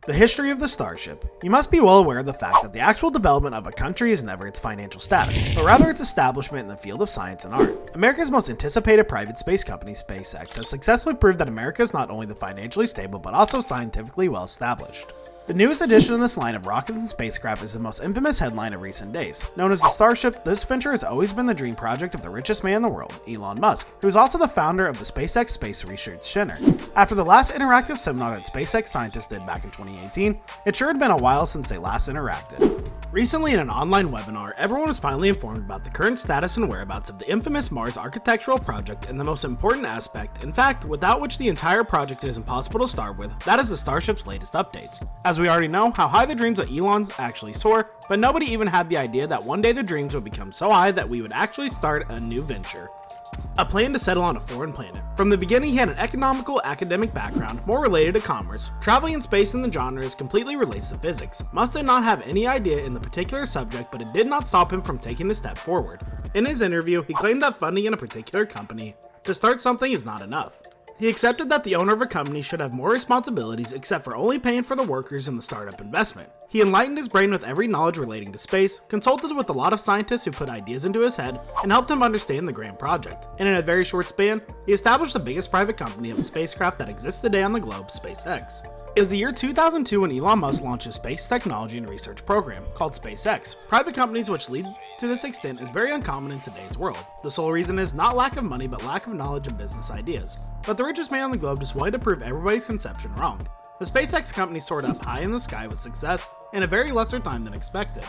The history of the Starship. You must be well aware of the fact that the actual development of a country is never its financial status, but rather its establishment in the field of science and art. America's most anticipated private space company, Spacex, has successfully proved that America is not only the financially stable but also scientifically well established. The newest addition in this line of rockets and spacecraft is the most infamous headline of recent days. Known as the Starship, this venture has always been the dream project of the richest man in the world, Elon Musk, who is also the founder of the Spacex Space Research Center. After the last interactive seminar that SpaceX scientists did back in 2018, it sure had been a while since they last interacted. Recently, in an online webinar, everyone was finally informed about the current status and whereabouts of the infamous Mars architectural project and the most important aspect, in fact, without which the entire project is impossible to start with, that is the Starship's latest updates. As we already know, how high the dreams of Elon's actually soar, but nobody even had the idea that one day the dreams would become so high that we would actually start a new venture. A plan to settle on a foreign planet. From the beginning, he had an economical, academic background, more related to commerce. Traveling in space in the genre is completely relates to physics. Musk did not have any idea in the particular subject, but it did not stop him from taking a step forward. In his interview, he claimed that funding in a particular company to start something is not enough. He accepted that the owner of a company should have more responsibilities except for only paying for the workers in the startup investment. He enlightened his brain with every knowledge relating to space, consulted with a lot of scientists who put ideas into his head, and helped him understand the grand project. And in a very short span, he established the biggest private company of the spacecraft that exists today on the globe, SpaceX. It was the year 2002 when Elon Musk launched his space technology and research program, called SpaceX. Private companies which lead to this extent is very uncommon in today's world. The sole reason is not lack of money, but lack of knowledge and business ideas. But the richest man on the globe just wanted to prove everybody's conception wrong. The SpaceX company soared up high in the sky with success in a very lesser time than expected.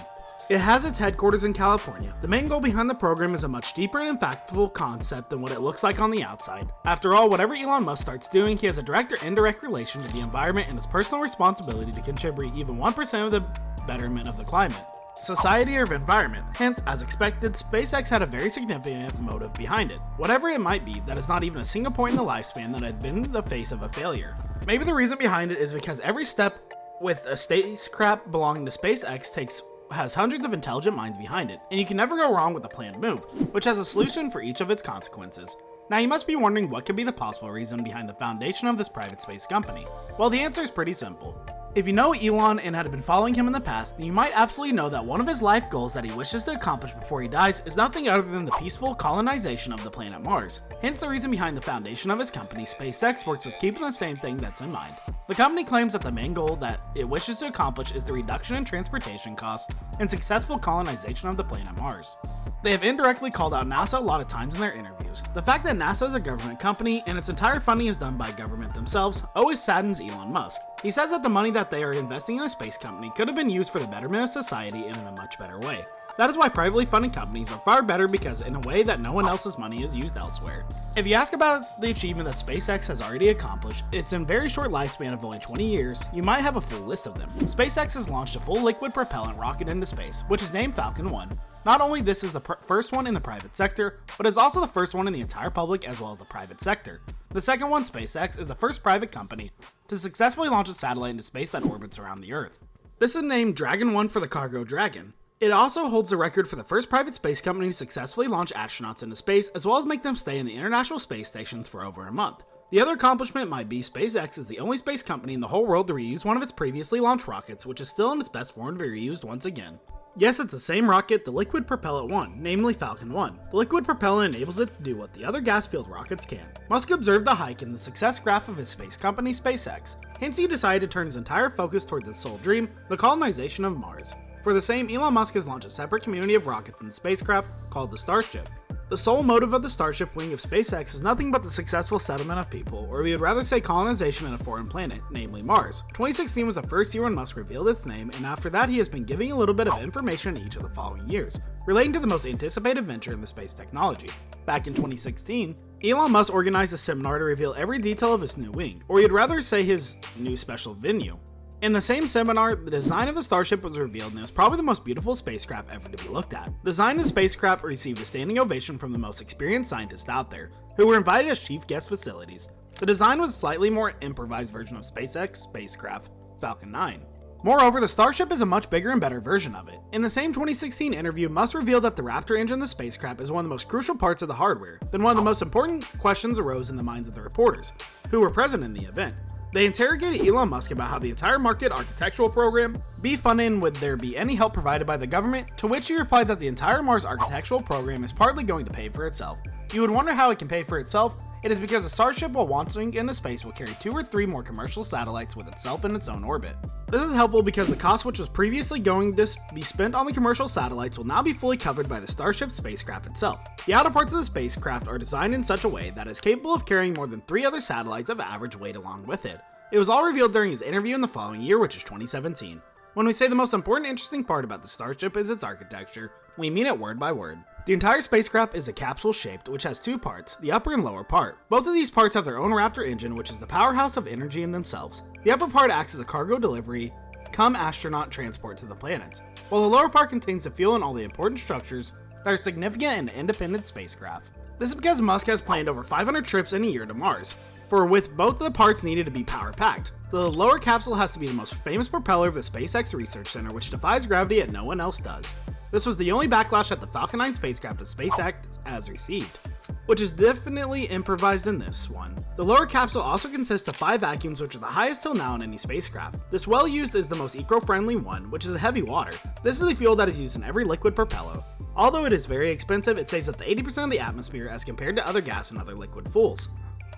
It has its headquarters in California. The main goal behind the program is a much deeper and impactful concept than what it looks like on the outside. After all, whatever Elon Musk starts doing, he has a direct or indirect relation to the environment and his personal responsibility to contribute even 1% of the betterment of the climate, society, or environment. Hence, as expected, SpaceX had a very significant motive behind it. Whatever it might be, that is not even a single point in the lifespan that had been the face of a failure. Maybe the reason behind it is because every step with a spacecraft belonging to SpaceX has hundreds of intelligent minds behind it, and you can never go wrong with a planned move, which has a solution for each of its consequences. Now you must be wondering what could be the possible reason behind the foundation of this private space company. Well, the answer is pretty simple. If you know Elon and had been following him in the past, then you might absolutely know that one of his life goals that he wishes to accomplish before he dies is nothing other than the peaceful colonization of the planet Mars. Hence the reason behind the foundation of his company, SpaceX works with keeping the same thing that's in mind. The company claims that the main goal that it wishes to accomplish is the reduction in transportation costs and successful colonization of the planet Mars. They have indirectly called out NASA a lot of times in their interviews. The fact that NASA is a government company and its entire funding is done by government themselves always saddens Elon Musk. He says that the money that they are investing in a space company could have been used for the betterment of society and in a much better way. That is why privately funded companies are far better, because in a way that no one else's money is used elsewhere. If you ask about the achievement that SpaceX has already accomplished, it's in a very short lifespan of only 20 years, you might have a full list of them. SpaceX has launched a full liquid propellant rocket into space, which is named Falcon 1. Not only this is the first one in the private sector, but is also the first one in the entire public as well as the private sector. The second one, SpaceX, is the first private company to successfully launch a satellite into space that orbits around the Earth. This is named Dragon 1 for the cargo Dragon. It also holds the record for the first private space company to successfully launch astronauts into space, as well as make them stay in the International Space Stations for over a month. The other accomplishment might be SpaceX is the only space company in the whole world to reuse one of its previously launched rockets, which is still in its best form to be reused once again. Yes, it's the same rocket, the liquid propellant one, namely Falcon 1. The liquid propellant enables it to do what the other gas-fueled rockets can. Musk observed the hike in the success graph of his space company, SpaceX. Hence, he decided to turn his entire focus toward his sole dream, the colonization of Mars. For the same, Elon Musk has launched a separate community of rockets and spacecraft called the Starship. The sole motive of the Starship wing of SpaceX is nothing but the successful settlement of people, or we would rather say colonization in a foreign planet, namely Mars. 2016 was the first year when Musk revealed its name, and after that he has been giving a little bit of information in each of the following years, relating to the most anticipated venture in the space technology. Back in 2016, Elon Musk organized a seminar to reveal every detail of his new wing, or you'd rather say his new special venue. In the same seminar, the design of the Starship was revealed, and it was probably the most beautiful spacecraft ever to be looked at. The design of the spacecraft received a standing ovation from the most experienced scientists out there, who were invited as chief guest facilities. The design was a slightly more improvised version of SpaceX spacecraft, Falcon 9. Moreover, the Starship is a much bigger and better version of it. In the same 2016 interview, Musk revealed that the Raptor engine of the spacecraft is one of the most crucial parts of the hardware. Then one of the most important questions arose in the minds of the reporters, who were present in the event. They interrogated Elon Musk about how the entire market architectural program be funded and would there be any help provided by the government, to which he replied that the entire Mars architectural program is partly going to pay for itself. You would wonder how it can pay for itself. It is because a Starship, while launching into space, will carry 2 or 3 more commercial satellites with itself in its own orbit. This is helpful because the cost which was previously going to be spent on the commercial satellites will now be fully covered by the Starship spacecraft itself. The outer parts of the spacecraft are designed in such a way that it is capable of carrying more than 3 other satellites of average weight along with it. It was all revealed during his interview in the following year, which is 2017. When we say the most important interesting part about the Starship is its architecture, we mean it word by word. The entire spacecraft is a capsule shaped, which has 2 parts, the upper and lower part. Both of these parts have their own Raptor engine, which is the powerhouse of energy in themselves. The upper part acts as a cargo delivery, cum astronaut transport to the planets, while the lower part contains the fuel and all the important structures that are significant in an independent spacecraft. This is because Musk has planned over 500 trips in a year to Mars, for with both the parts needed to be power-packed. The lower capsule has to be the most famous propeller of the Spacex Research Center, which defies gravity and no one else does. This was the only backlash that the Falcon 9 spacecraft of SpaceX has received, which is definitely improvised in this one. The lower capsule also consists of 5 vacuums, which are the highest till now in any spacecraft. This well used is the most eco-friendly one, which is heavy water. This is the fuel that is used in every liquid propeller. Although it is very expensive, it saves up to 80% of the atmosphere as compared to other gas and other liquid fuels.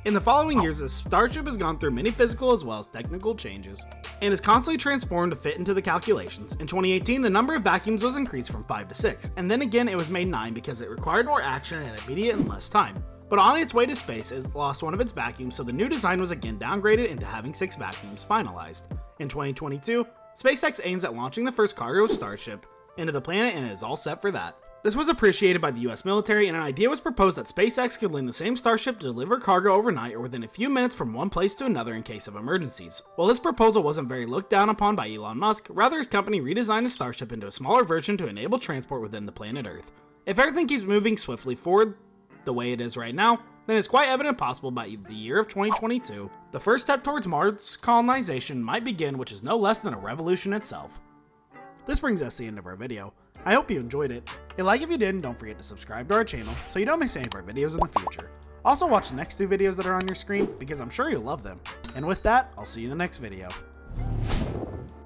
In the following years, the Starship has gone through many physical as well as technical changes, and is constantly transformed to fit into the calculations. In 2018, the number of vacuums was increased from 5 to 6, and then again it was made 9 because it required more action and immediate and less time. But on its way to space, it lost one of its vacuums, so the new design was again downgraded into having 6 vacuums finalized. In 2022, SpaceX aims at launching the first cargo Starship into the planet, and it is all set for that. This was appreciated by the US military, and an idea was proposed that SpaceX could land the same Starship to deliver cargo overnight or within a few minutes from one place to another in case of emergencies. While this proposal wasn't very looked down upon by Elon Musk, rather his company redesigned the Starship into a smaller version to enable transport within the planet Earth. If everything keeps moving swiftly forward the way it is right now, then it's quite evident possible by the year of 2022, the first step towards Mars colonization might begin, which is no less than a revolution itself. This brings us to the end of our video. I hope you enjoyed it. Hit like if you did, and don't forget to subscribe to our channel so you don't miss any of our videos in the future. Also watch the next 2 videos that are on your screen because I'm sure you'll love them. And with that, I'll see you in the next video.